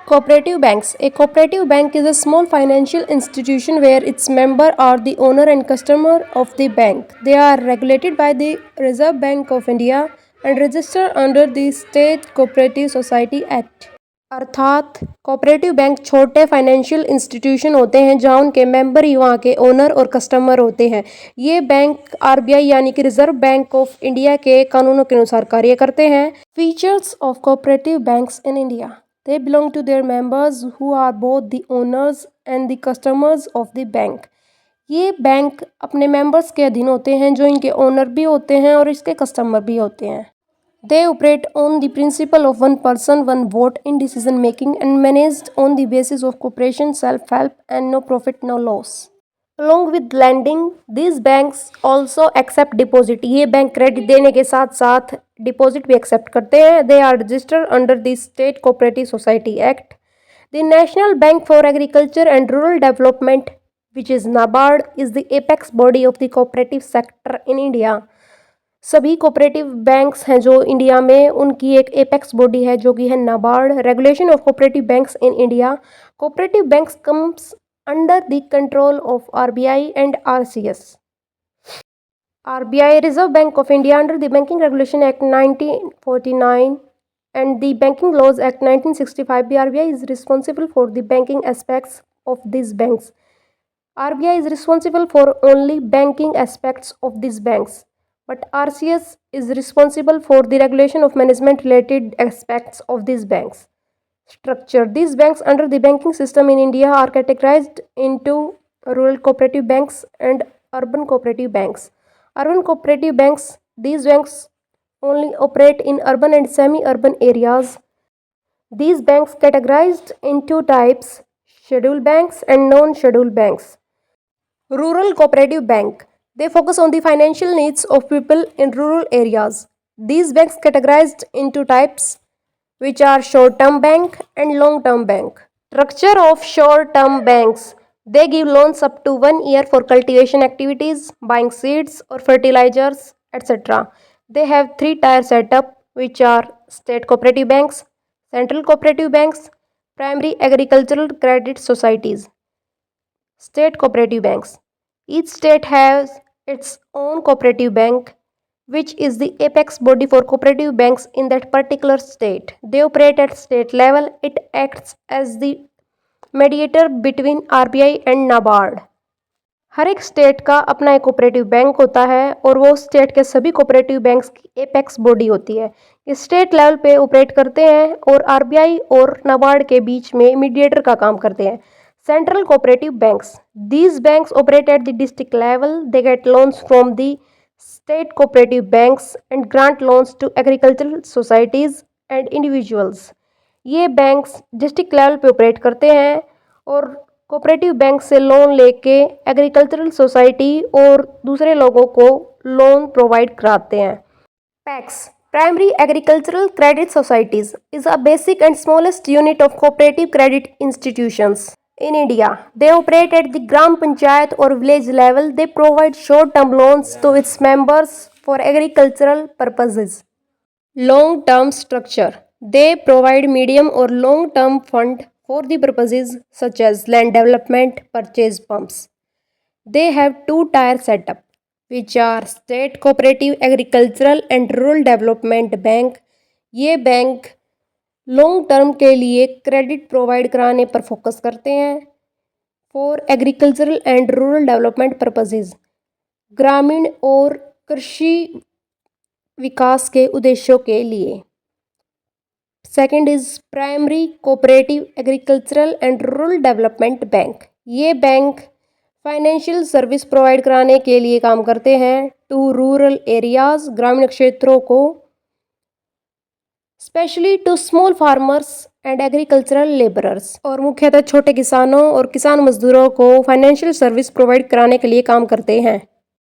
Cooperative banks. A cooperative bank is a small financial institution where its members are the owner and customer of the bank. They are regulated by the Reserve Bank of India and registered under the State Cooperative Society Act. अर्थात cooperative bank छोटे financial institution होते हैं जहां उनके member ही वहां के owner और customer होते हैं। ये बैंक आरबीआई यानी कि रिजर्व बैंक ऑफ इंडिया के कानूनों के अनुसार कार्य करते हैं। Features of cooperative banks in India. They belong to their members who are both the owners and the customers of the bank. ये बैंक अपने मेंबर्स के अधीन होते हैं जो इनके ओनर भी होते हैं और इसके कस्टमर भी होते हैं। They operate on the principle of one person, one vote in decision making and managed on the basis of cooperation, self-help and no profit, no loss. Along with lending, these banks also accept deposit. ये bank credit देने के साथ साथ deposit भी accept करते हैं। They are registered under the State Cooperative Society Act. The National Bank for Agriculture and Rural Development, which is NABARD, is the apex body of the cooperative sector in India. सभी cooperative banks हैं जो India में, उनकी एक apex body है जो कि है NABARD. Regulation of cooperative banks in India. Cooperative banks comes under the control of RBI and RCS. RBI, Reserve Bank of India, under the Banking Regulation Act 1949 and the Banking Laws Act 1965, the RBI is responsible for the banking aspects of these banks. RBI is responsible for only banking aspects of these banks, but RCS is responsible for the regulation of management related aspects of these banks. Structure. These banks under the banking system in India are categorized into rural cooperative banks and urban cooperative banks. Urban cooperative banks, these banks only operate in urban and semi-urban areas. These banks categorized into types: scheduled banks and non-scheduled banks. Rural cooperative bank. They focus on the financial needs of people in rural areas. These banks categorized into types which are short-term bank and long-term bank. Structure of short-term banks. They give loans up to 1 year for cultivation activities, buying seeds or fertilizers, etc. They have 3-tier setup which are state cooperative banks, central cooperative banks, primary agricultural credit societies. State cooperative banks. Each state has its own cooperative bank, which is the apex body for cooperative banks in that particular state. They operate at state level. It acts as the mediator between RBI and NABARD. हर एक state का अपना एक cooperative bank होता है और वो state के सभी कोऑपरेटिव बैंक्स की एपेक्स बॉडी होती है। ये स्टेट लेवल पे ऑपरेट करते हैं और आरबीआई और नाबार्ड के बीच में मीडिएटर का काम करते हैं। Central cooperative banks. These banks operate at the district level. They get loans from the state cooperative banks and grant loans to agricultural societies and individuals. ये बैंक्स डिस्ट्रिक्ट लेवल पे operate करते हैं और cooperative bank से loan लेके agricultural society और दूसरे लोगों को लोन प्रोवाइड कराते हैं। PACS, primary agricultural credit societies, is a basic and smallest unit of cooperative credit institutions in India. They operate at the Gram Panchayat or village level. They provide short-term loans to its members for agricultural purposes. Long-term structure. They provide medium or long-term fund for the purposes such as land development, purchase pumps. They have 2-tier setup, which are State Cooperative Agricultural and Rural Development Bank. ये bank long term के लिए credit provide कराने पर focus करते हैं for agricultural and rural development purposes, ग्रामीण और कृषि विकास के उद्देश्यों के लिए। Second is primary cooperative agricultural and rural development bank. ये बैंक फाइनेंशियल सर्विस प्रोवाइड कराने के लिए काम करते हैं टू रूरल एरियाज, ग्रामीण क्षेत्रों को, specially to small farmers and agricultural labourers, और मुख्यतः छोटे किसानों और किसान मजदूरों को फाइनेंशियल सर्विस प्रोवाइड कराने के लिए काम करते हैं।